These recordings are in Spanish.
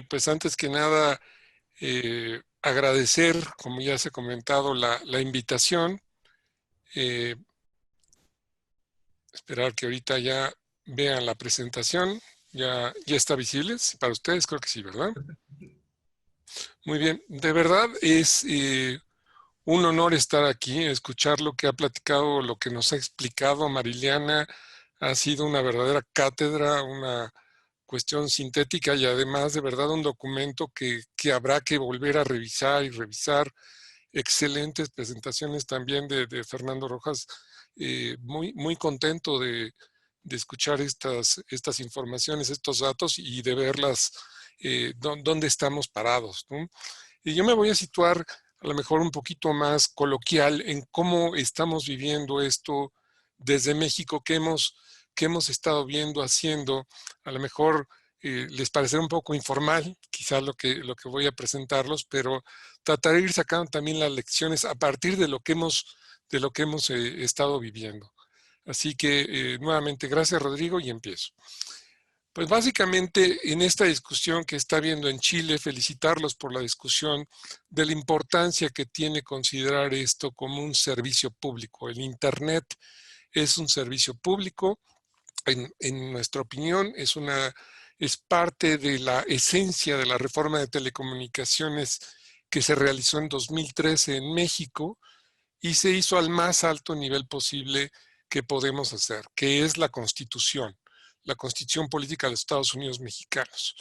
Pues antes que nada, agradecer, como ya se ha comentado, la invitación. eh, Esperar que ahorita ya vean la presentación. Ya está visible sí, para ustedes, creo que sí, ¿verdad? Muy bien, de verdad es un honor estar aquí, escuchar lo que ha platicado, lo que nos ha explicado Mariliana. Ha sido una verdadera cátedra, una cuestión sintética y además de verdad un documento que habrá que volver a revisar y revisar. Excelentes presentaciones también de Fernando Rojas. Muy contento de escuchar estas informaciones, estos datos y de verlas, dónde estamos parados, ¿no? Y yo me voy a situar a lo mejor un poquito más coloquial en cómo estamos viviendo esto desde México, que hemos estado viendo, haciendo. A lo mejor les parecerá un poco informal, quizás lo que voy a presentarlos, pero trataré de ir sacando también las lecciones a partir de lo que hemos estado viviendo. Así que nuevamente, gracias Rodrigo y empiezo. Pues básicamente en esta discusión que está habiendo en Chile, felicitarlos por la discusión de la importancia que tiene considerar esto como un servicio público. El Internet es un servicio público, en nuestra opinión, es parte de la esencia de la reforma de telecomunicaciones que se realizó en 2013 en México y se hizo al más alto nivel posible que podemos hacer, que es la Constitución Política de los Estados Unidos Mexicanos,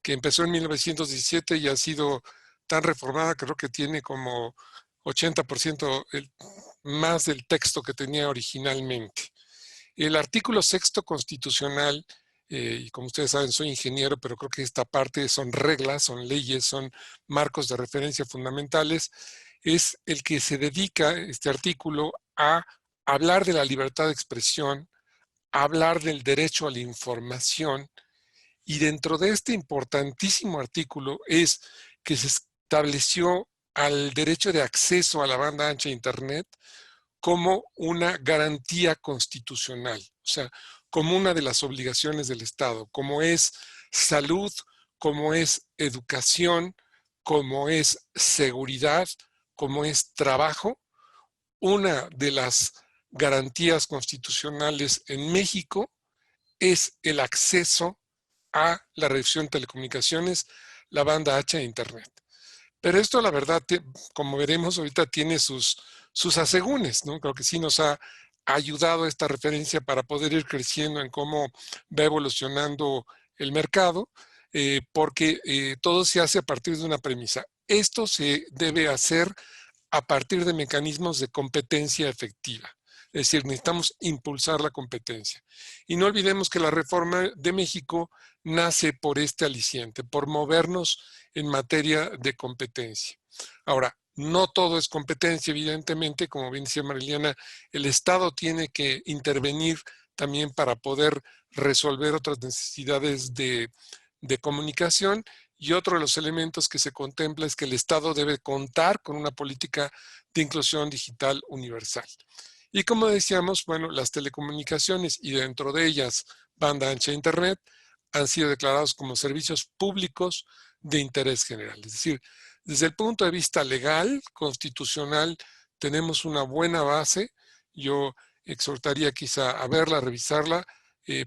que empezó en 1917 y ha sido tan reformada, creo que tiene como 80% más del texto que tenía originalmente. El artículo sexto constitucional, y como ustedes saben, soy ingeniero, pero creo que esta parte son reglas, son leyes, son marcos de referencia fundamentales, es el que se dedica, este artículo, a hablar de la libertad de expresión, a hablar del derecho a la información, y dentro de este importantísimo artículo es que se estableció al derecho de acceso a la banda ancha de Internet como una garantía constitucional, o sea, como una de las obligaciones del Estado, como es salud, como es educación, como es seguridad, como es trabajo. Una de las garantías constitucionales en México es el acceso a la recepción de telecomunicaciones, la banda ancha de Internet. Pero esto, la verdad, como veremos ahorita, tiene sus asegúnes, ¿no? Creo que sí nos ha ayudado esta referencia para poder ir creciendo en cómo va evolucionando el mercado, porque todo se hace a partir de una premisa. Esto se debe hacer a partir de mecanismos de competencia efectiva. Es decir, necesitamos impulsar la competencia. Y no olvidemos que la reforma de México nace por este aliciente, por movernos en materia de competencia. Ahora, no todo es competencia, evidentemente, como bien decía Mariliana, el Estado tiene que intervenir también para poder resolver otras necesidades de comunicación, y otro de los elementos que se contempla es que el Estado debe contar con una política de inclusión digital universal. Y como decíamos, bueno, las telecomunicaciones y dentro de ellas banda ancha de Internet han sido declarados como servicios públicos de interés general. Es decir, desde el punto de vista legal, constitucional, tenemos una buena base. Yo exhortaría quizá a verla, a revisarla.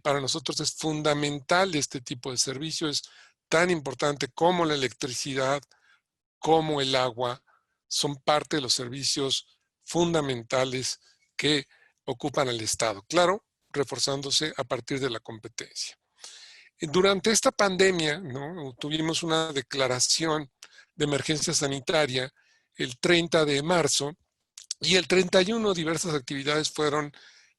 Para nosotros es fundamental este tipo de servicio, es tan importante como la electricidad, como el agua, son parte de los servicios fundamentales que ocupan el Estado. Claro, reforzándose a partir de la competencia. Durante esta pandemia, ¿no? Tuvimos una declaración de emergencia sanitaria el 30 de marzo y el 31 diversas actividades fueron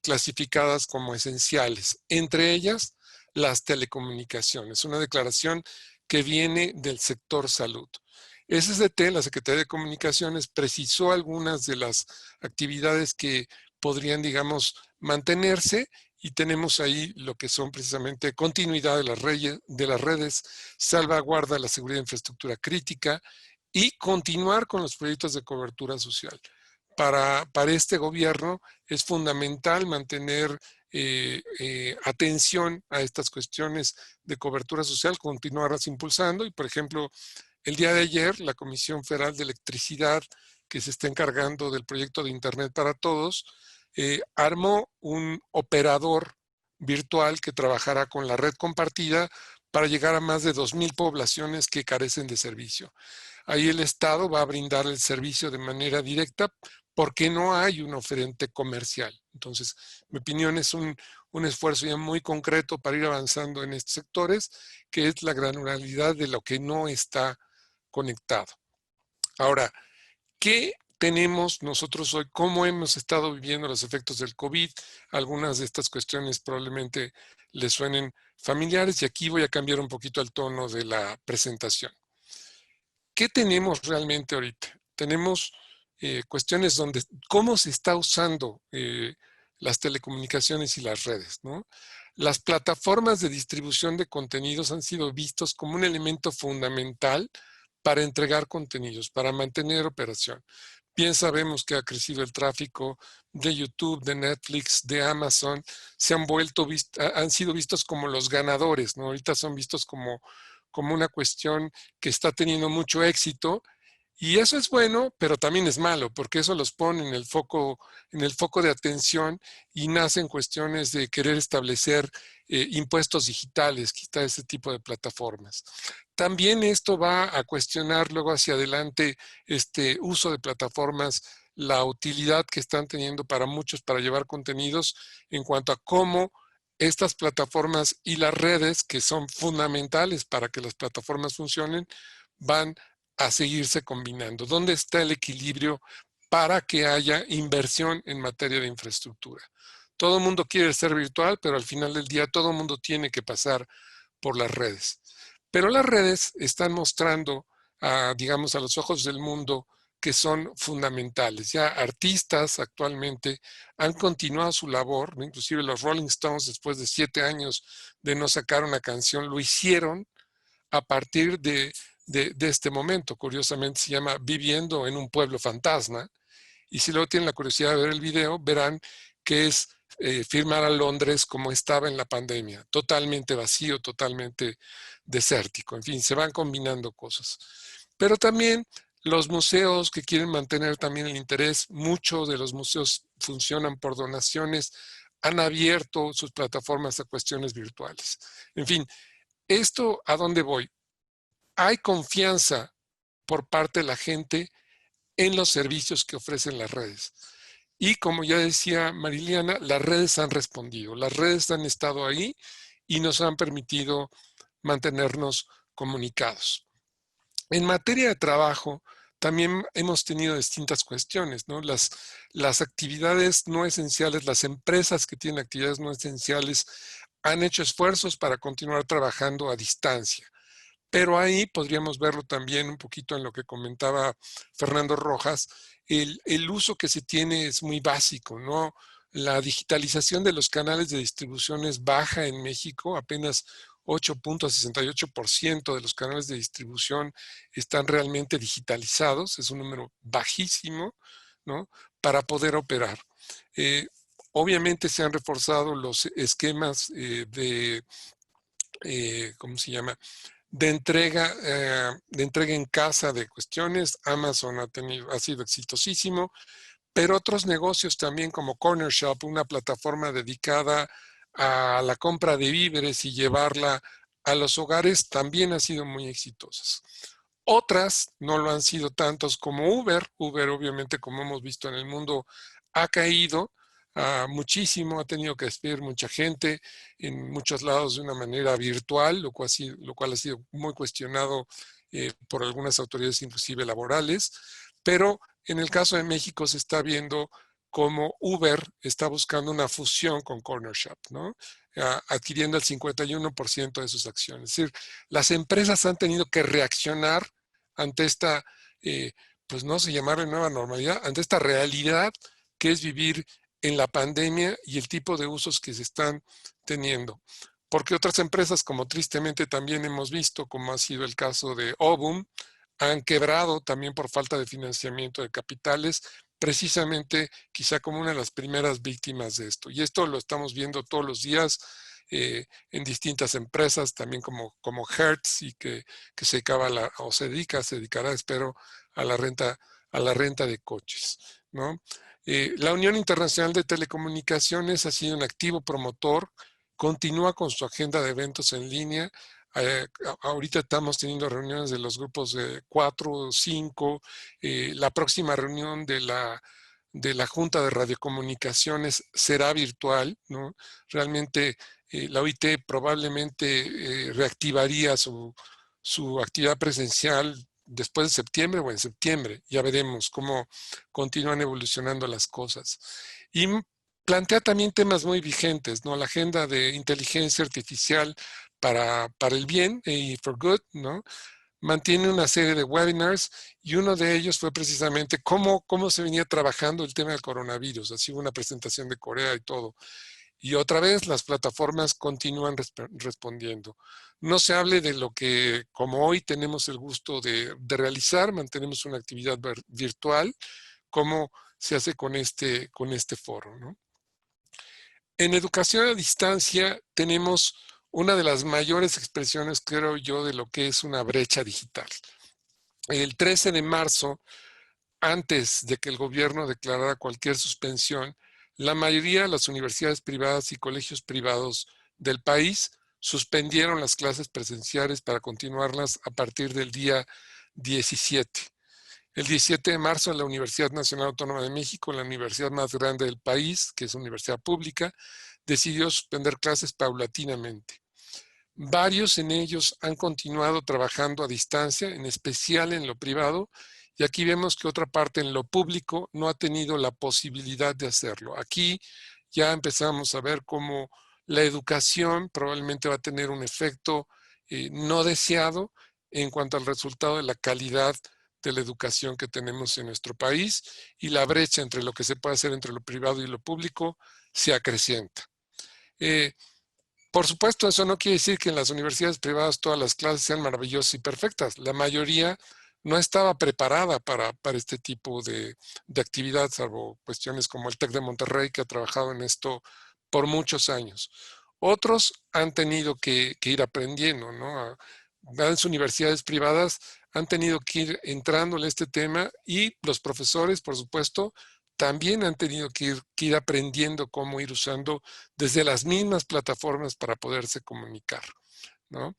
clasificadas como esenciales, entre ellas las telecomunicaciones, una declaración que viene del sector salud. SST, la Secretaría de Comunicaciones, precisó algunas de las actividades que podrían, digamos, mantenerse, y tenemos ahí lo que son precisamente continuidad de las redes, salvaguarda de la seguridad de infraestructura crítica y continuar con los proyectos de cobertura social. Para este gobierno es fundamental mantener atención a estas cuestiones de cobertura social, continuarlas impulsando. Y, por ejemplo, el día de ayer, la Comisión Federal de Electricidad, que se está encargando del proyecto de Internet para Todos, armó un operador virtual que trabajará con la red compartida para llegar a más de 2,000 poblaciones que carecen de servicio. Ahí el Estado va a brindar el servicio de manera directa porque no hay un oferente comercial. Entonces, mi opinión es un esfuerzo ya muy concreto para ir avanzando en estos sectores, que es la granularidad de lo que no está conectado. Ahora, ¿qué tenemos nosotros hoy? ¿Cómo hemos estado viviendo los efectos del COVID? Algunas de estas cuestiones probablemente les suenen familiares y aquí voy a cambiar un poquito el tono de la presentación. ¿Qué tenemos realmente ahorita? Tenemos cuestiones donde cómo se está usando las telecomunicaciones y las redes, ¿no? Las plataformas de distribución de contenidos han sido vistos como un elemento fundamental para entregar contenidos, para mantener operación. Bien sabemos que ha crecido el tráfico de YouTube, de Netflix, de Amazon, han sido vistos como los ganadores, ¿no? Ahorita son vistos como una cuestión que está teniendo mucho éxito. Y eso es bueno, pero también es malo, porque eso los pone en el foco de atención y nacen cuestiones de querer establecer impuestos digitales, quitar ese tipo de plataformas. También esto va a cuestionar luego hacia adelante este uso de plataformas, la utilidad que están teniendo para muchos para llevar contenidos en cuanto a cómo estas plataformas y las redes, que son fundamentales para que las plataformas funcionen, van a seguirse combinando. ¿Dónde está el equilibrio para que haya inversión en materia de infraestructura? Todo el mundo quiere ser virtual, pero al final del día todo el mundo tiene que pasar por las redes. Pero las redes están mostrando, digamos, a los ojos del mundo que son fundamentales. Ya artistas actualmente han continuado su labor, ¿no? Inclusive los Rolling Stones, después de 7 años de no sacar una canción, lo hicieron a partir de este momento. Curiosamente se llama Viviendo en un Pueblo Fantasma. Y si luego tienen la curiosidad de ver el video, verán que es firmar a Londres como estaba en la pandemia, totalmente vacío, totalmente desértico. En fin, se van combinando cosas. Pero también los museos que quieren mantener también el interés, muchos de los museos funcionan por donaciones, han abierto sus plataformas a cuestiones virtuales. En fin, ¿esto a dónde voy? Hay confianza por parte de la gente en los servicios que ofrecen las redes. Y como ya decía Mariliana, las redes han respondido, las redes han estado ahí y nos han permitido mantenernos comunicados. En materia de trabajo, también hemos tenido distintas cuestiones, ¿no? Las actividades no esenciales, las empresas que tienen actividades no esenciales han hecho esfuerzos para continuar trabajando a distancia. Pero ahí podríamos verlo también un poquito en lo que comentaba Fernando Rojas, el uso que se tiene es muy básico, ¿no? La digitalización de los canales de distribución es baja en México, apenas 8.68% de los canales de distribución están realmente digitalizados, es un número bajísimo, ¿no? Para poder operar. Obviamente se han reforzado los esquemas ¿cómo se llama? De entrega en casa de cuestiones. Amazon ha sido exitosísimo, pero otros negocios también como Corner Shop, una plataforma dedicada a la compra de víveres y llevarla a los hogares, también ha sido muy exitosas. Otras no lo han sido tantos como Uber. Uber, obviamente, como hemos visto en el mundo, ha caído muchísimo, ha tenido que despedir mucha gente en muchos lados de una manera virtual, lo cual ha sido muy cuestionado por algunas autoridades, inclusive laborales. Pero en el caso de México se está viendo cómo Uber está buscando una fusión con Corner Shop, ¿no? Adquiriendo el 51% de sus acciones. Es decir, las empresas han tenido que reaccionar ante esta, pues no se llamarle nueva normalidad, ante esta realidad que es vivir en la pandemia y el tipo de usos que se están teniendo. Porque otras empresas, como tristemente también hemos visto, como ha sido el caso de Obum, han quebrado también por falta de financiamiento de capitales, precisamente quizá como una de las primeras víctimas de esto. Y esto lo estamos viendo todos los días en distintas empresas, también como Hertz, y que se dedicaba o se dedicará, espero, a la renta de coches, ¿no? La Unión Internacional de Telecomunicaciones ha sido un activo promotor, continúa con su agenda de eventos en línea. Ahorita estamos teniendo reuniones de los grupos de 4 o 5. La próxima reunión de la Junta de Radiocomunicaciones será virtual, ¿no? Realmente la OIT probablemente reactivaría su actividad presencial después de septiembre o en septiembre. Ya veremos cómo continúan evolucionando las cosas. Y plantea también temas muy vigentes, ¿no? La agenda de inteligencia artificial para el bien y for good, ¿no? Mantiene una serie de webinars y uno de ellos fue precisamente cómo se venía trabajando el tema del coronavirus. Así hubo una presentación de Corea y todo. Y otra vez las plataformas continúan respondiendo. No se hable de lo que como hoy tenemos el gusto de realizar, mantenemos una actividad virtual, como se hace con este foro, ¿no? En educación a distancia tenemos una de las mayores expresiones, creo yo, de lo que es una brecha digital. El 13 de marzo, antes de que el gobierno declarara cualquier suspensión, la mayoría de las universidades privadas y colegios privados del país suspendieron las clases presenciales para continuarlas a partir del día 17. El 17 de marzo, la Universidad Nacional Autónoma de México, la universidad más grande del país, que es universidad pública, decidió suspender clases paulatinamente. Varios en ellos han continuado trabajando a distancia, en especial en lo privado, y aquí vemos que otra parte en lo público no ha tenido la posibilidad de hacerlo. Aquí ya empezamos a ver cómo la educación probablemente va a tener un efecto no deseado en cuanto al resultado de la calidad de la educación que tenemos en nuestro país, y la brecha entre lo que se puede hacer entre lo privado y lo público se acrecienta. Por supuesto, eso no quiere decir que en las universidades privadas todas las clases sean maravillosas y perfectas. La mayoría no estaba preparada para este tipo de actividad, salvo cuestiones como el TEC de Monterrey, que ha trabajado en esto por muchos años. Otros han tenido que ir aprendiendo, ¿no? Las universidades privadas han tenido que ir entrando en este tema, y los profesores, por supuesto, también han tenido que ir aprendiendo cómo ir usando desde las mismas plataformas para poderse comunicar, ¿no?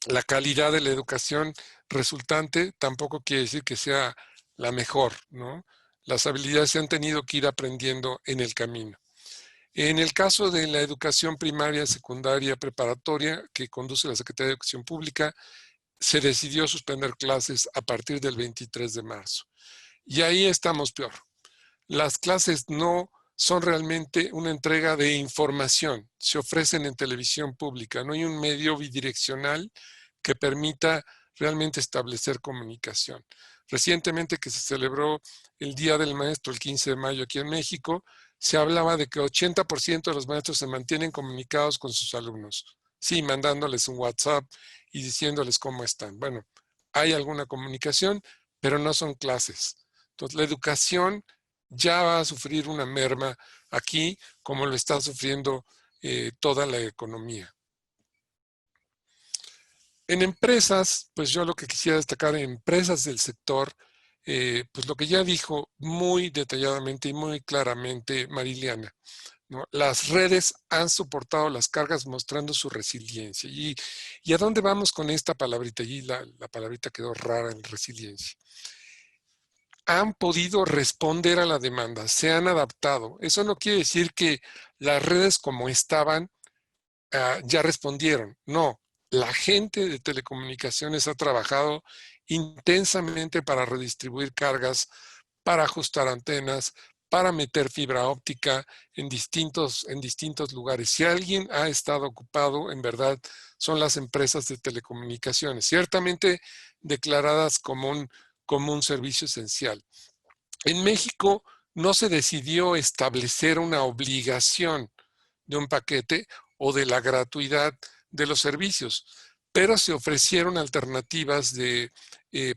La calidad de la educación resultante tampoco quiere decir que sea la mejor, ¿no? Las habilidades se han tenido que ir aprendiendo en el camino. En el caso de la educación primaria, secundaria, preparatoria, que conduce la Secretaría de Educación Pública, se decidió suspender clases a partir del 23 de marzo. Y ahí estamos peor. Las clases no son realmente una entrega de información, se ofrecen en televisión pública, no hay un medio bidireccional que permita realmente establecer comunicación. Recientemente, que se celebró el Día del Maestro, el 15 de mayo aquí en México, se hablaba de que 80% de los maestros se mantienen comunicados con sus alumnos. Sí, mandándoles un WhatsApp y diciéndoles cómo están. Bueno, hay alguna comunicación, pero no son clases. Entonces, la educación ya va a sufrir una merma aquí, como lo está sufriendo toda la economía. En empresas, pues yo lo que quisiera destacar en empresas del sector, pues lo que ya dijo muy detalladamente y muy claramente Mariliana, ¿no? Las redes han soportado las cargas mostrando su resiliencia. ¿Y a dónde vamos con esta palabrita? Y la palabrita quedó rara en resiliencia. Han podido responder a la demanda, se han adaptado. Eso no quiere decir que las redes como estaban ya respondieron. No, la gente de telecomunicaciones ha trabajado intensamente para redistribuir cargas, para ajustar antenas, para meter fibra óptica en distintos lugares. Si alguien ha estado ocupado, en verdad, son las empresas de telecomunicaciones, ciertamente declaradas como un servicio esencial. En México no se decidió establecer una obligación de un paquete o de la gratuidad de los servicios, pero se ofrecieron alternativas de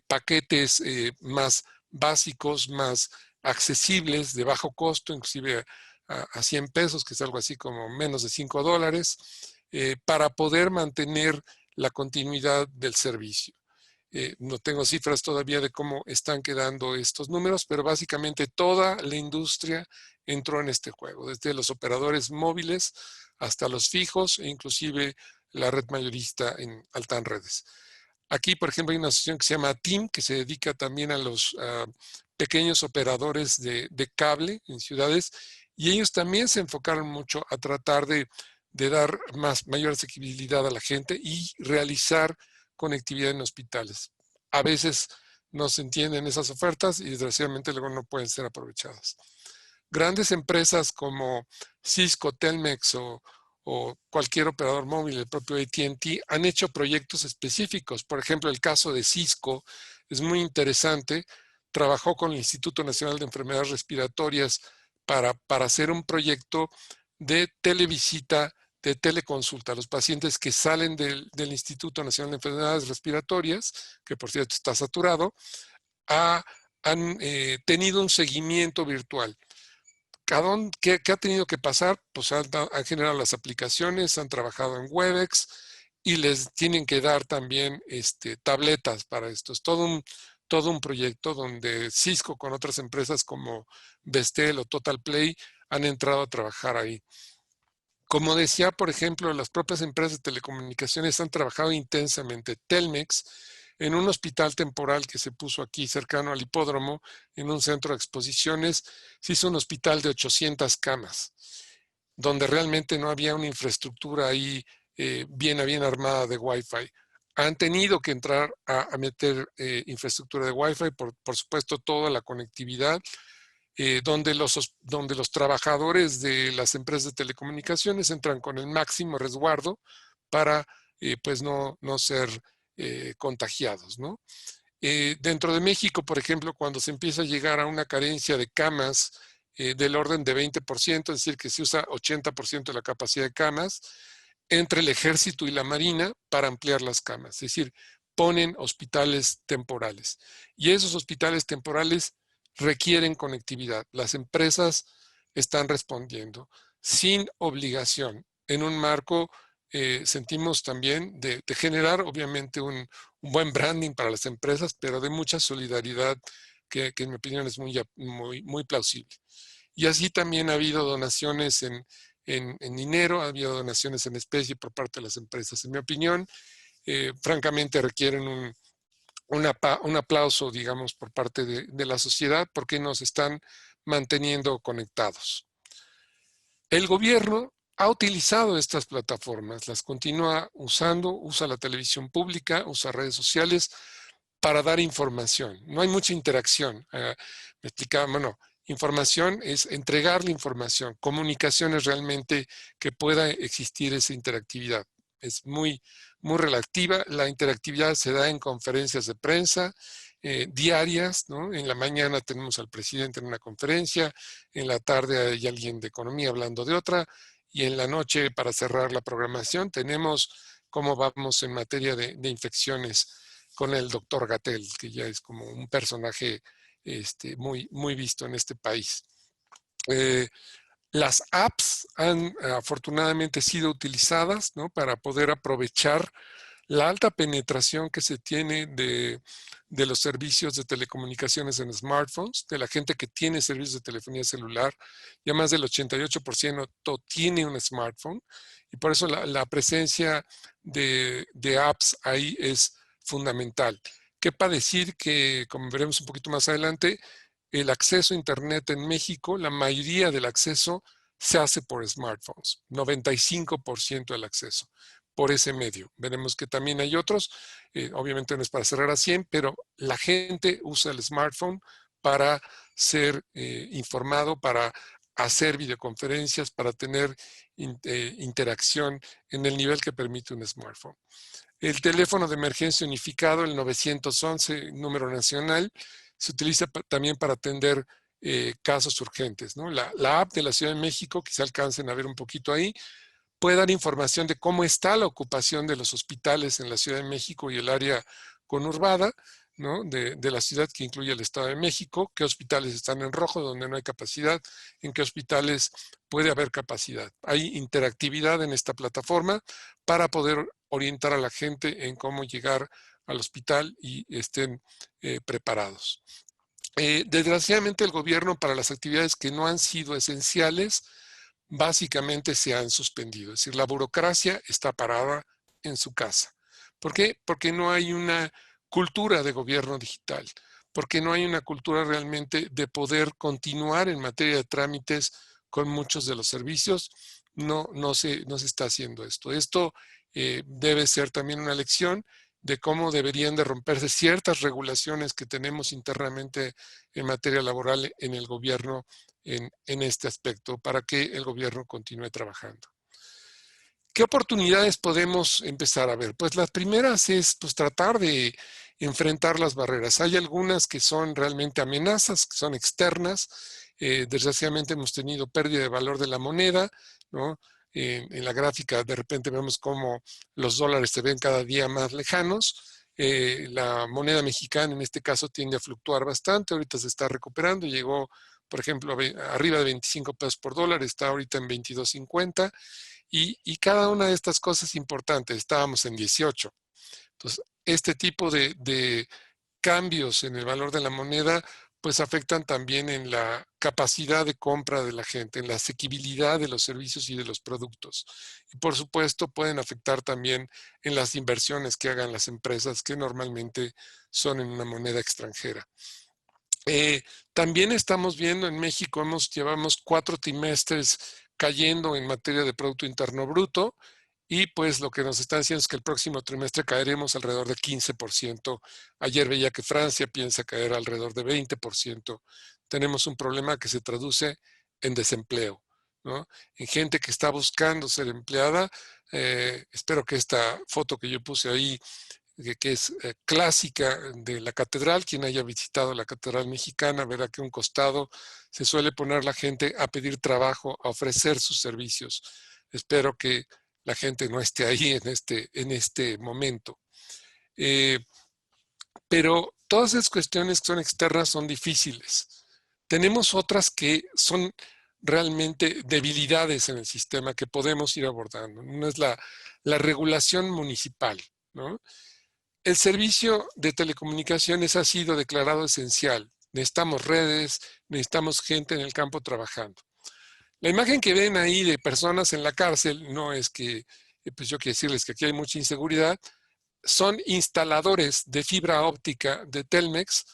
paquetes más básicos, más accesibles, de bajo costo, inclusive a 100 pesos, que es algo así como menos de $5, para poder mantener la continuidad del servicio. No tengo cifras todavía de cómo están quedando estos números, pero básicamente toda la industria entró en este juego, desde los operadores móviles hasta los fijos e inclusive la red mayorista en Altán Redes. Aquí, por ejemplo, hay una asociación que se llama TIM, que se dedica también a los pequeños operadores de cable en ciudades, y ellos también se enfocaron mucho a tratar de dar mayor asequibilidad a la gente y realizar conectividad en hospitales. A veces no se entienden esas ofertas y desgraciadamente luego no pueden ser aprovechadas. Grandes empresas como Cisco, Telmex o cualquier operador móvil, el propio AT&T, han hecho proyectos específicos. Por ejemplo, el caso de Cisco es muy interesante. Trabajó con el Instituto Nacional de Enfermedades Respiratorias para hacer un proyecto de televisita, de teleconsulta. Los pacientes que salen del Instituto Nacional de Enfermedades Respiratorias, que por cierto está saturado, han tenido un seguimiento virtual. ¿Qué ha tenido que pasar? Pues han generado las aplicaciones, han trabajado en Webex y les tienen que dar también tabletas para esto. Es todo un proyecto donde Cisco con otras empresas como Vestel o Total Play han entrado a trabajar ahí. Como decía, por ejemplo, las propias empresas de telecomunicaciones han trabajado intensamente. Telmex, en un hospital temporal que se puso aquí cercano al hipódromo, en un centro de exposiciones, se hizo un hospital de 800 camas, donde realmente no había una infraestructura ahí bien armada de Wi-Fi. Han tenido que entrar a meter infraestructura de Wi-Fi, por supuesto, toda la conectividad, donde los trabajadores de las empresas de telecomunicaciones entran con el máximo resguardo para pues no ser contagiados, ¿no? Dentro de México, por ejemplo, cuando se empieza a llegar a una carencia de camas del orden de 20%, es decir, que se usa 80% de la capacidad de camas, entre el ejército y la marina para ampliar las camas, es decir, ponen hospitales temporales. Y esos hospitales temporales requieren conectividad. Las empresas están respondiendo sin obligación, en un marco, sentimos también, de generar obviamente un buen branding para las empresas, pero de mucha solidaridad que en mi opinión es muy plausible. Y así también ha habido donaciones en dinero, ha habido donaciones en especie por parte de las empresas. En mi opinión, francamente requieren un aplauso, digamos, por parte de la sociedad porque nos están manteniendo conectados. El gobierno ha utilizado estas plataformas, las continúa usando, usa la televisión pública, usa redes sociales para dar información. No hay mucha interacción. Me explicaba, bueno, información es entregar la información, comunicación es realmente que pueda existir esa interactividad. Es muy relativa. La interactividad se da en conferencias de prensa diarias, ¿no? En la mañana tenemos al presidente en una conferencia, en la tarde hay alguien de economía hablando de otra, y en la noche, para cerrar la programación, tenemos cómo vamos en materia de infecciones con el doctor Gatell, que ya es como un personaje muy visto en este país. Las apps han afortunadamente sido utilizadas, ¿no?, para poder aprovechar la alta penetración que se tiene de los servicios de telecomunicaciones en smartphones, de la gente que tiene servicios de telefonía celular. Ya más del 88% tiene un smartphone, y por eso la presencia de apps ahí es fundamental. Quepa decir que, como veremos un poquito más adelante, el acceso a Internet en México, la mayoría del acceso se hace por smartphones, 95% del acceso por ese medio. Veremos que también hay otros, obviamente no es para cerrar a 100, pero la gente usa el smartphone para ser informado, para hacer videoconferencias, para tener interacción en el nivel que permite un smartphone. El teléfono de emergencia unificado, el 911, número nacional, se utiliza también para atender casos urgentes, ¿no? La app de la Ciudad de México, quizá alcancen a ver un poquito ahí, puede dar información de cómo está la ocupación de los hospitales en la Ciudad de México y el área conurbada, ¿no? de la ciudad, que incluye el Estado de México, qué hospitales están en rojo, donde no hay capacidad, en qué hospitales puede haber capacidad. Hay interactividad en esta plataforma para poder orientar a la gente en cómo llegar al hospital y estén preparados. Desgraciadamente, el gobierno, para las actividades que no han sido esenciales, básicamente se han suspendido. Es decir, la burocracia está parada en su casa. ¿Por qué? Porque no hay una cultura de gobierno digital, porque no hay una cultura realmente de poder continuar en materia de trámites con muchos de los servicios. No se está haciendo esto. Esto debe ser también una lección de cómo deberían de romperse ciertas regulaciones que tenemos internamente en materia laboral en el gobierno en este aspecto, para que el gobierno continúe trabajando. ¿Qué oportunidades podemos empezar a ver? Pues las primeras es pues, tratar de enfrentar las barreras. Hay algunas que son realmente amenazas, que son externas. Desgraciadamente hemos tenido pérdida de valor de la moneda, ¿no? En la gráfica de repente vemos cómo los dólares se ven cada día más lejanos. La moneda mexicana en este caso tiende a fluctuar bastante. Ahorita se está recuperando. Llegó, por ejemplo, arriba de 25 pesos por dólar. Está ahorita en 22.50. Y cada una de estas cosas es importante. Estábamos en 18. Entonces, este tipo de cambios en el valor de la moneda pues afectan también en la capacidad de compra de la gente, en la asequibilidad de los servicios y de los productos. Y por supuesto pueden afectar también en las inversiones que hagan las empresas, que normalmente son en una moneda extranjera. También estamos viendo en México, llevamos 4 trimestres cayendo en materia de Producto Interno Bruto, y pues lo que nos están diciendo es que el próximo trimestre caeremos alrededor de 15%. Ayer veía que Francia piensa caer alrededor de 20%. Tenemos un problema que se traduce en desempleo, ¿no? En gente que está buscando ser empleada. Espero que esta foto que yo puse ahí, que es clásica de la catedral, quien haya visitado la catedral mexicana verá que a un costado se suele poner la gente a pedir trabajo, a ofrecer sus servicios. Espero que la gente no esté ahí en este momento. Pero todas esas cuestiones que son externas son difíciles. Tenemos otras que son realmente debilidades en el sistema que podemos ir abordando. Una es la regulación municipal, ¿no? El servicio de telecomunicaciones ha sido declarado esencial. Necesitamos redes, necesitamos gente en el campo trabajando. La imagen que ven ahí de personas en la cárcel no es que, pues yo quiero decirles que aquí hay mucha inseguridad, son instaladores de fibra óptica de Telmex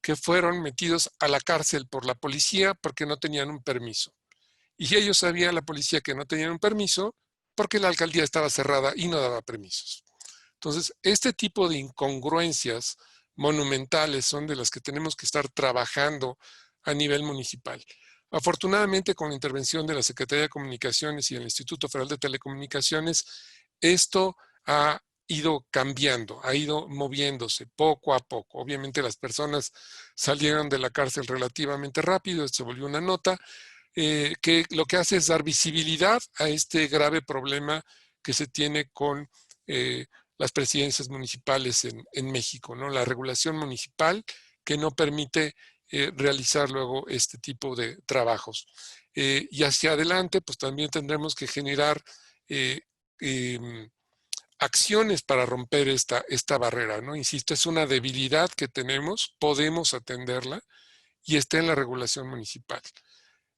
que fueron metidos a la cárcel por la policía porque no tenían un permiso. Y ellos sabían, la policía, que no tenían un permiso porque la alcaldía estaba cerrada y no daba permisos. Entonces, este tipo de incongruencias monumentales son de las que tenemos que estar trabajando a nivel municipal. Afortunadamente, con la intervención de la Secretaría de Comunicaciones y el Instituto Federal de Telecomunicaciones, esto ha ido cambiando, ha ido moviéndose poco a poco. Obviamente las personas salieron de la cárcel relativamente rápido, esto se volvió una nota, que lo que hace es dar visibilidad a este grave problema que se tiene con las presidencias municipales en México, ¿no? La regulación municipal que no permite realizar luego este tipo de trabajos. Y hacia adelante, pues también tendremos que generar acciones para romper esta barrera, ¿no? Insisto, es una debilidad que tenemos, podemos atenderla y está en la regulación municipal.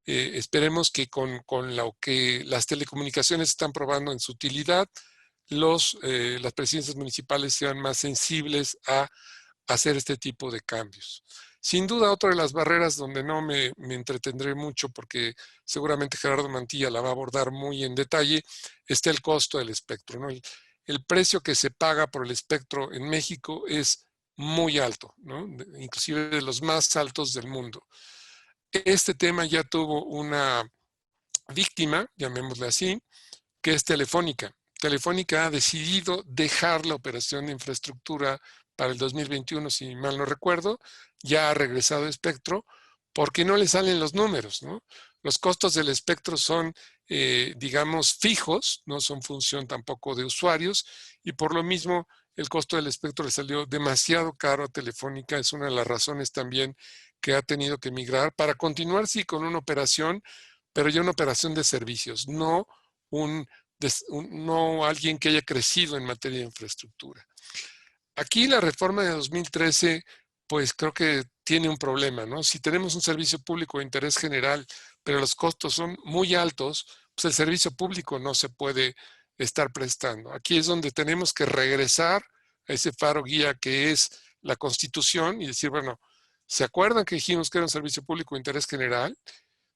Esperemos que con lo que las telecomunicaciones están probando en su utilidad, las presidencias municipales sean más sensibles a hacer este tipo de cambios. Sin duda, otra de las barreras donde no me entretendré mucho, porque seguramente Gerardo Mantilla la va a abordar muy en detalle, está el costo del espectro, ¿no? El precio que se paga por el espectro en México es muy alto, ¿no? Inclusive de los más altos del mundo. Este tema ya tuvo una víctima, llamémosle así, que es Telefónica. Telefónica ha decidido dejar la operación de infraestructura para el 2021, si mal no recuerdo. Ya ha regresado espectro porque no le salen los números, ¿no? Los costos del espectro son, digamos, fijos, no son función tampoco de usuarios, y por lo mismo el costo del espectro le salió demasiado caro a Telefónica. Es una de las razones también que ha tenido que migrar para continuar, sí, con una operación, pero ya una operación de servicios, no no alguien que haya crecido en materia de infraestructura. Aquí la reforma de 2013, pues creo que tiene un problema, ¿no? Si tenemos un servicio público de interés general, pero los costos son muy altos, pues el servicio público no se puede estar prestando. Aquí es donde tenemos que regresar a ese faro guía que es la Constitución y decir, bueno, ¿se acuerdan que dijimos que era un servicio público de interés general?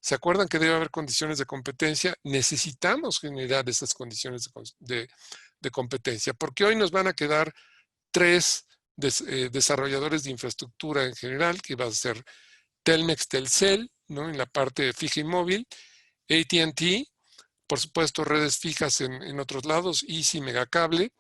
¿Se acuerdan que debe haber condiciones de competencia? Necesitamos generar esas condiciones de competencia, porque hoy nos van a quedar tres desarrolladores de infraestructura en general, que va a ser Telmex, Telcel, ¿no? En la parte fija y móvil, AT&T, por supuesto redes fijas en otros lados, Easy, Megacable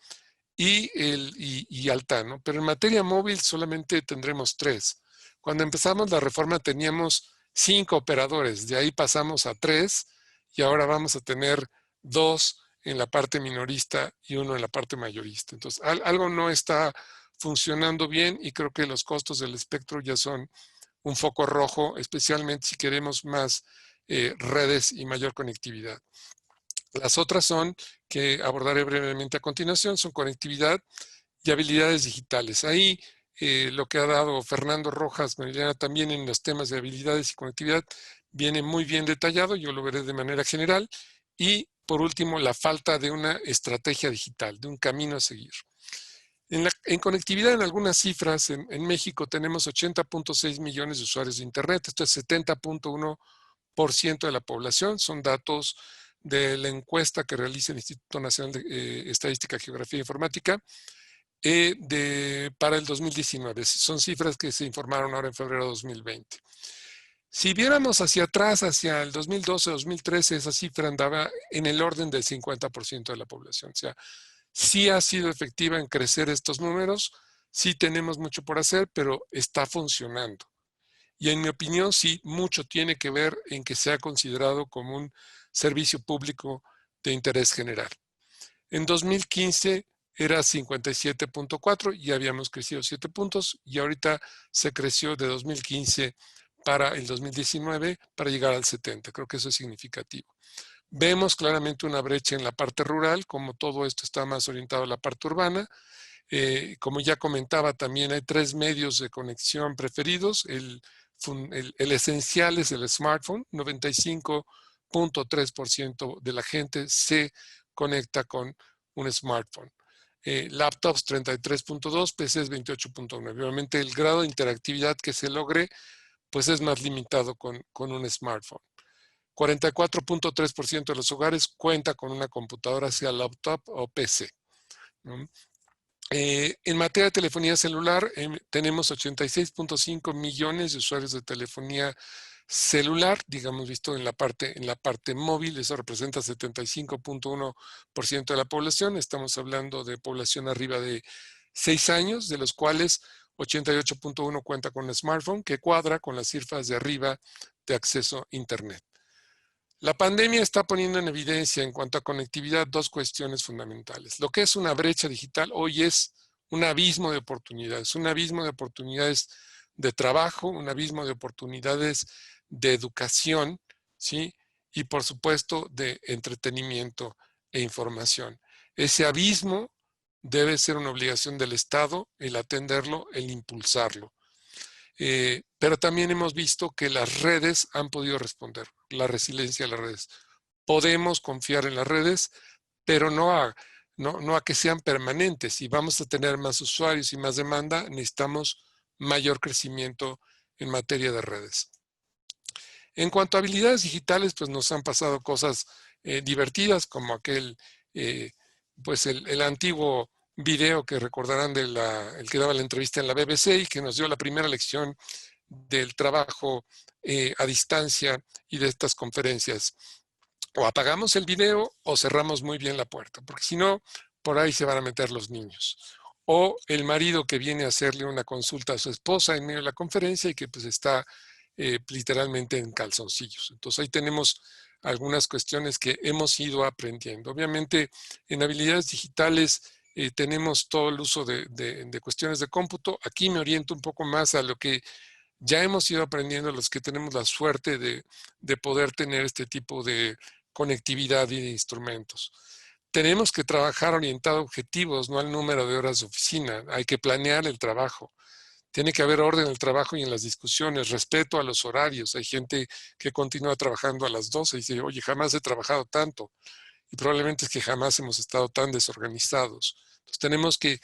y Altán, ¿no? Pero en materia móvil solamente tendremos tres. Cuando empezamos la reforma teníamos 5 operadores, de ahí pasamos a 3 y ahora vamos a tener 2 en la parte minorista y 1 en la parte mayorista. Entonces, algo no está funcionando bien y creo que los costos del espectro ya son un foco rojo, especialmente si queremos más redes y mayor conectividad. Las otras son, que abordaré brevemente a continuación, son conectividad y habilidades digitales. Ahí lo que ha dado Fernando Rojas Marilena también en los temas de habilidades y conectividad viene muy bien detallado, yo lo veré de manera general. Y por último, la falta de una estrategia digital, de un camino a seguir. En conectividad, en algunas cifras, en México tenemos 80.6 millones de usuarios de Internet, esto es 70.1% de la población, son datos de la encuesta que realiza el Instituto Nacional de Estadística, Geografía e Informática para el 2019. Son cifras que se informaron ahora en febrero de 2020. Si viéramos hacia atrás, hacia el 2012-2013, esa cifra andaba en el orden del 50% de la población. O sea, sí ha sido efectiva en crecer estos números, sí tenemos mucho por hacer, pero está funcionando. Y en mi opinión, sí, mucho tiene que ver en que sea considerado como un servicio público de interés general. En 2015 era 57.4, ya habíamos crecido 7 puntos y ahorita se creció de 2015 para el 2019 para llegar al 70. Creo que eso es significativo. Vemos claramente una brecha en la parte rural, como todo esto está más orientado a la parte urbana. Como ya comentaba, también hay 3 medios de conexión preferidos. El esencial es el smartphone. 95.3% de la gente se conecta con un smartphone. Laptops 33.2, PCs 28.9. Obviamente el grado de interactividad que se logre pues es más limitado con un smartphone. 44.3% de los hogares cuenta con una computadora, sea laptop o PC, ¿no? En materia de telefonía celular, tenemos 86.5 millones de usuarios de telefonía celular, digamos, visto en la parte móvil. Eso representa 75.1% de la población. Estamos hablando de población arriba de 6 años, de los cuales 88.1 cuenta con un smartphone, que cuadra con las cifras de arriba de acceso a Internet. La pandemia está poniendo en evidencia en cuanto a conectividad 2 cuestiones fundamentales. Lo que es una brecha digital hoy es un abismo de oportunidades, un abismo de oportunidades de trabajo, un abismo de oportunidades de educación, ¿sí? Y por supuesto de entretenimiento e información. Ese abismo debe ser una obligación del Estado, el atenderlo, el impulsarlo. Pero también hemos visto que las redes han podido responder, la resiliencia de las redes. Podemos confiar en las redes, pero no a que sean permanentes. Si vamos a tener más usuarios y más demanda, necesitamos mayor crecimiento en materia de redes. En cuanto a habilidades digitales, pues nos han pasado cosas divertidas, como pues el antiguo video que recordarán el que daba la entrevista en la BBC y que nos dio la primera lección del trabajo a distancia y de estas conferencias. O apagamos el video o cerramos muy bien la puerta, porque si no, por ahí se van a meter los niños. O el marido que viene a hacerle una consulta a su esposa en medio de la conferencia y que pues está literalmente en calzoncillos. Entonces ahí tenemos algunas cuestiones que hemos ido aprendiendo. Obviamente en habilidades digitales tenemos todo el uso de cuestiones de cómputo. Aquí me oriento un poco más a lo que ya hemos ido aprendiendo los que tenemos la suerte de poder tener este tipo de conectividad y de instrumentos. Tenemos que trabajar orientado a objetivos, no al número de horas de oficina. Hay que planear el trabajo. Tiene que haber orden en el trabajo y en las discusiones, respeto a los horarios. Hay gente que continúa trabajando a las 12 y dice, oye, jamás he trabajado tanto. Y probablemente es que jamás hemos estado tan desorganizados. Entonces tenemos que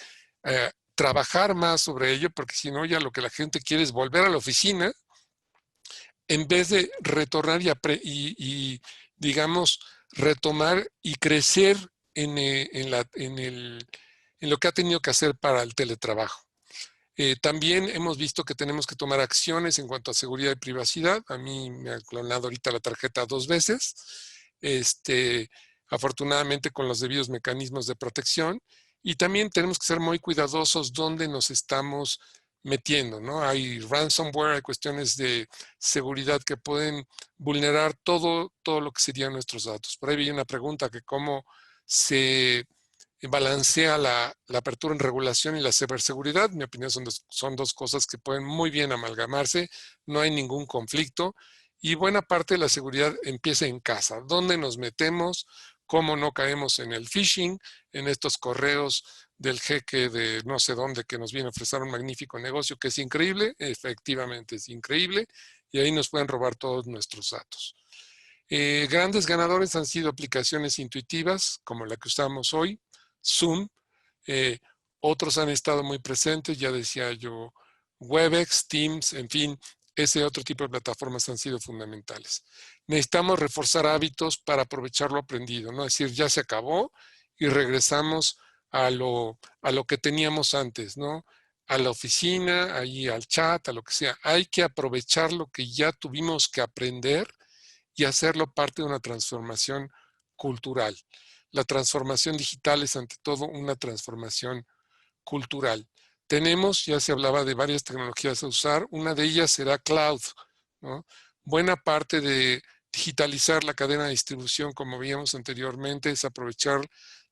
trabajar más sobre ello, porque si no, ya lo que la gente quiere es volver a la oficina en vez de retornar y digamos, retomar y crecer en lo que ha tenido que hacer para el teletrabajo. También hemos visto que tenemos que tomar acciones en cuanto a seguridad y privacidad. A mí me ha clonado ahorita la tarjeta 2 veces. Afortunadamente con los debidos mecanismos de protección. Y también tenemos que ser muy cuidadosos dónde nos estamos metiendo, ¿no? Hay ransomware, hay cuestiones de seguridad que pueden vulnerar todo lo que serían nuestros datos. Por ahí vi una pregunta que cómo se balancea la apertura en regulación y la ciberseguridad. En mi opinión son dos cosas que pueden muy bien amalgamarse, no hay ningún conflicto y buena parte de la seguridad empieza en casa. ¿Dónde nos metemos? ¿Cómo no caemos en el phishing, en estos correos del jeque de no sé dónde que nos viene a ofrecer un magnífico negocio que es increíble? Efectivamente es increíble y ahí nos pueden robar todos nuestros datos. Grandes ganadores han sido aplicaciones intuitivas como la que usamos hoy, Zoom. Otros han estado muy presentes, ya decía yo, Webex, Teams, en fin, ese otro tipo de plataformas han sido fundamentales. Necesitamos reforzar hábitos para aprovechar lo aprendido, ¿no? Es decir, ya se acabó y regresamos a lo que teníamos antes, ¿no? A la oficina, ahí al chat, a lo que sea. Hay que aprovechar lo que ya tuvimos que aprender y hacerlo parte de una transformación cultural. La transformación digital es ante todo una transformación cultural. Tenemos, ya se hablaba de varias tecnologías a usar, una de ellas será cloud, ¿no? Buena parte de digitalizar la cadena de distribución, como veíamos anteriormente, es aprovechar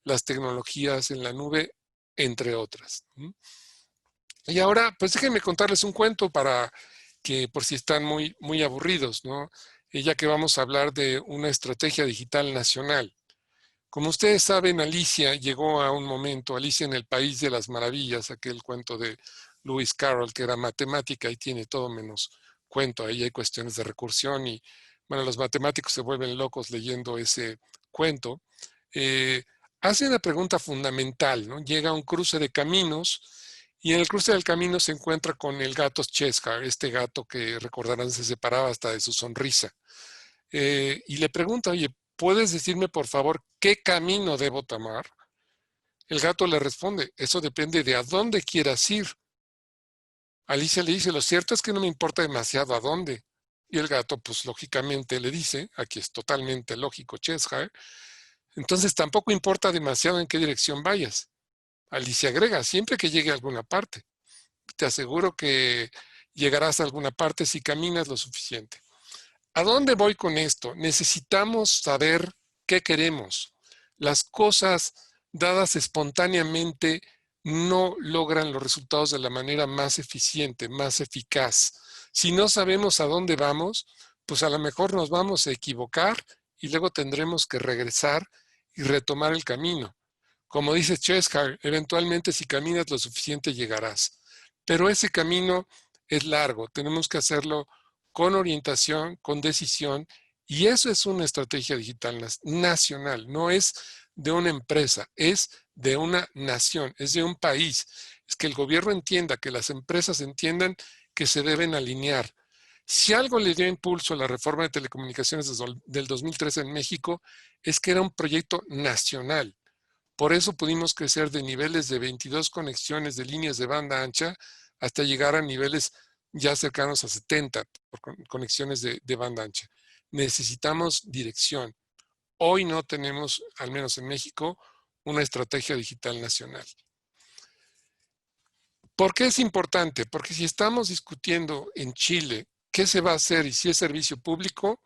las tecnologías en la nube, entre otras. Y ahora, pues déjenme contarles un cuento para que por si están muy aburridos, ¿no? Ya que vamos a hablar de una estrategia digital nacional. Como ustedes saben, Alicia llegó a un momento, Alicia en el País de las Maravillas, aquel cuento de Lewis Carroll, que era matemática y tiene todo menos cuento. Ahí hay cuestiones de recursión y, bueno, los matemáticos se vuelven locos leyendo ese cuento. Hace una pregunta fundamental, ¿no? Llega a un cruce de caminos y en el cruce del camino se encuentra con el gato Cheshire, este gato que recordarán se separaba hasta de su sonrisa. Y le pregunta, oye, ¿puedes decirme por favor qué camino debo tomar? El gato le responde, eso depende de a dónde quieras ir. Alicia le dice, lo cierto es que no me importa demasiado a dónde. Y el gato, pues lógicamente le dice, aquí es totalmente lógico, Cheshire, entonces tampoco importa demasiado en qué dirección vayas. Alicia agrega, siempre que llegue a alguna parte. Te aseguro que llegarás a alguna parte si caminas lo suficiente. ¿A dónde voy con esto? Necesitamos saber qué queremos. Las cosas dadas espontáneamente no logran los resultados de la manera más eficiente, más eficaz. Si no sabemos a dónde vamos, pues a lo mejor nos vamos a equivocar y luego tendremos que regresar y retomar el camino. Como dice Cheshire, eventualmente si caminas lo suficiente llegarás. Pero ese camino es largo, tenemos que hacerlo con orientación, con decisión, y eso es una estrategia digital nacional, no es de una empresa, es de una nación, es de un país. Es que el gobierno entienda, que las empresas entiendan que se deben alinear. Si algo le dio impulso a la reforma de telecomunicaciones del 2013 en México, es que era un proyecto nacional. Por eso pudimos crecer de niveles de 22 conexiones de líneas de banda ancha hasta llegar a niveles ya cercanos a 70 conexiones de banda ancha. Necesitamos dirección. Hoy no tenemos, al menos en México, una estrategia digital nacional. ¿Por qué es importante? Porque si estamos discutiendo en Chile qué se va a hacer y si es servicio público,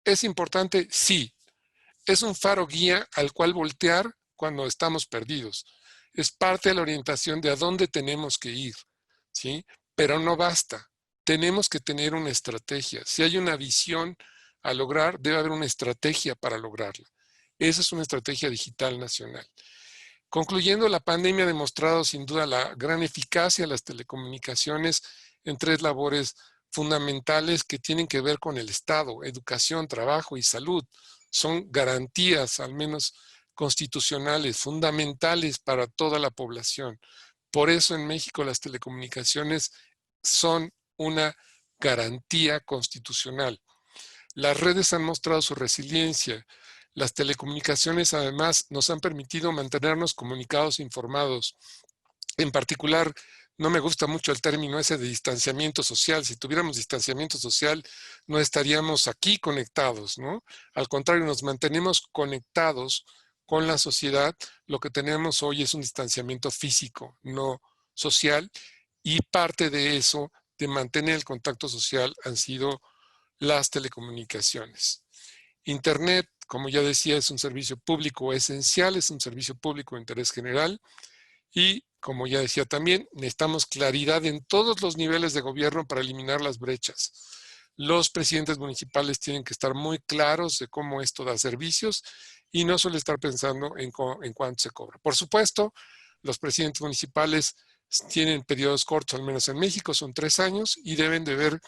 ¿es importante? Sí. Es un faro guía al cual voltear cuando estamos perdidos. Es parte de la orientación de a dónde tenemos que ir, ¿sí? Pero no basta. Tenemos que tener una estrategia. Si hay una visión a lograr, debe haber una estrategia para lograrla. Esa es una estrategia digital nacional. Concluyendo, la pandemia ha demostrado sin duda la gran eficacia de las telecomunicaciones en tres labores fundamentales que tienen que ver con el Estado: educación, trabajo y salud. Son garantías, al menos constitucionales, fundamentales para toda la población. Por eso en México las telecomunicaciones son una garantía constitucional. Las redes han mostrado su resiliencia. Las telecomunicaciones además nos han permitido mantenernos comunicados e informados. En particular, no me gusta mucho el término ese de distanciamiento social. Si tuviéramos distanciamiento social, no estaríamos aquí conectados, ¿no? Al contrario, nos mantenemos conectados con la sociedad. Lo que tenemos hoy es un distanciamiento físico, no social, y parte de eso, de mantener el contacto social, han sido las telecomunicaciones. Internet, como ya decía, es un servicio público esencial, es un servicio público de interés general y, como ya decía también, necesitamos claridad en todos los niveles de gobierno para eliminar las brechas. Los presidentes municipales tienen que estar muy claros de cómo esto da servicios y no solo estar pensando en cuánto se cobra. Por supuesto, los presidentes municipales tienen periodos cortos, al menos en México, son 3 años, y deben de ver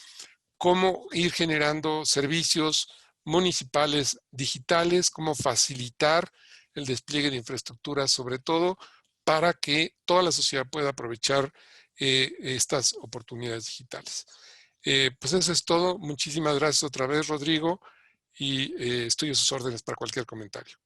cómo ir generando servicios municipales digitales, cómo facilitar el despliegue de infraestructura, sobre todo para que toda la sociedad pueda aprovechar estas oportunidades digitales. Pues eso es todo. Muchísimas gracias otra vez, Rodrigo, y estoy a sus órdenes para cualquier comentario.